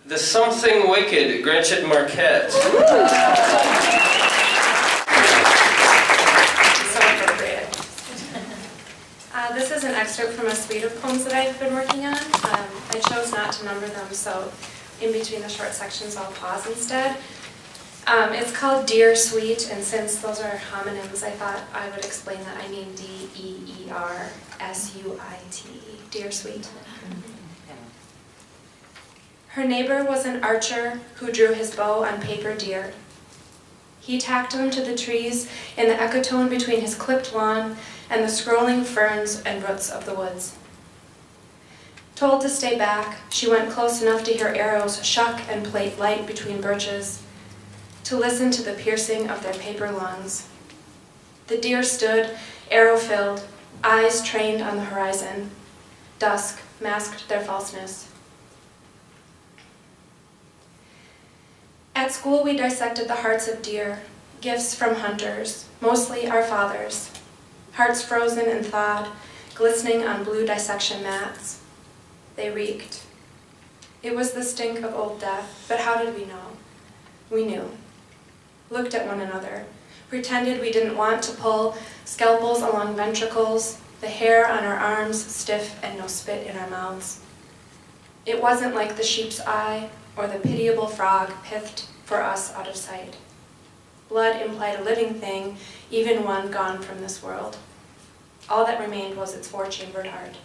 The Something Wicked, Gretchen Marquette. So appropriate. This is an excerpt from a suite of poems that I've been working on. I chose not to number them, so in between the short sections I'll pause instead. It's called Dear Sweet, and since those are homonyms, I thought I would explain that I mean D-E-E-R-S-U-I-T-E, Dear Sweet. Her neighbor was an archer who drew his bow on paper deer. He tacked them to the trees in the ecotone between his clipped lawn and the scrolling ferns and roots of the woods. Told to stay back, she went close enough to hear arrows shuck and plate light between birches, to listen to the piercing of their paper lungs. The deer stood, arrow-filled, eyes trained on the horizon. Dusk masked their falseness. At school, we dissected the hearts of deer, gifts from hunters, mostly our fathers. Hearts frozen and thawed, glistening on blue dissection mats. They reeked. It was the stink of old death, but how did we know? We knew. Looked at one another, pretended we didn't want to pull, scalpels along ventricles, the hair on our arms stiff and no spit in our mouths. It wasn't like the sheep's eye or the pitiable frog pithed for us out of sight. Blood implied a living thing, even one gone from this world. All that remained was its four-chambered heart.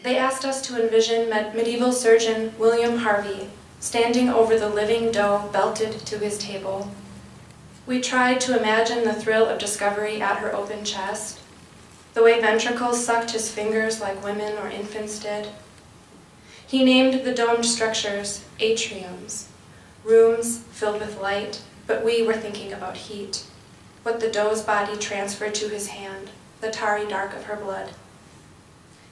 They asked us to envision medieval surgeon William Harvey standing over the living doe belted to his table. We tried to imagine the thrill of discovery at her open chest, the way ventricles sucked his fingers like women or infants did. He named the domed structures atriums, rooms filled with light, but we were thinking about heat, what the doe's body transferred to his hand, the tarry dark of her blood.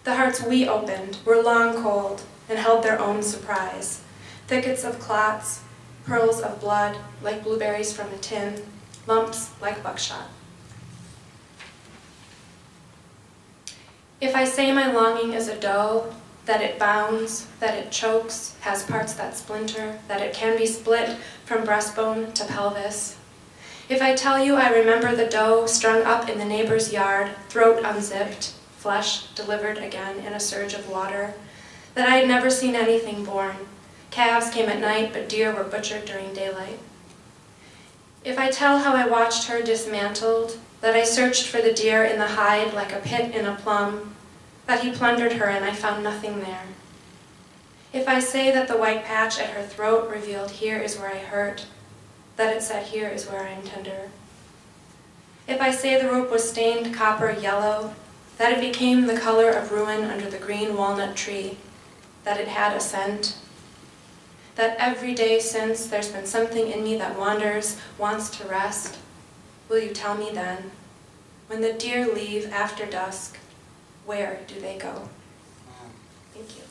The hearts we opened were long cold and held their own surprise, thickets of clots, pearls of blood like blueberries from a tin, lumps like buckshot. If I say my longing is a doe, that it bounds, that it chokes, has parts that splinter, that it can be split from breastbone to pelvis. If I tell you I remember the doe strung up in the neighbor's yard, throat unzipped, flesh delivered again in a surge of water, that I had never seen anything born. Calves came at night, but deer were butchered during daylight. If I tell how I watched her dismantled, that I searched for the deer in the hide like a pit in a plum, that he plundered her and I found nothing there. If I say that the white patch at her throat revealed here is where I hurt, that it said here is where I am tender. If I say the rope was stained copper yellow, that it became the color of ruin under the green walnut tree, that it had a scent, that every day since there's been something in me that wanders, wants to rest, will you tell me then, when the deer leave after dusk, where do they go? Thank you.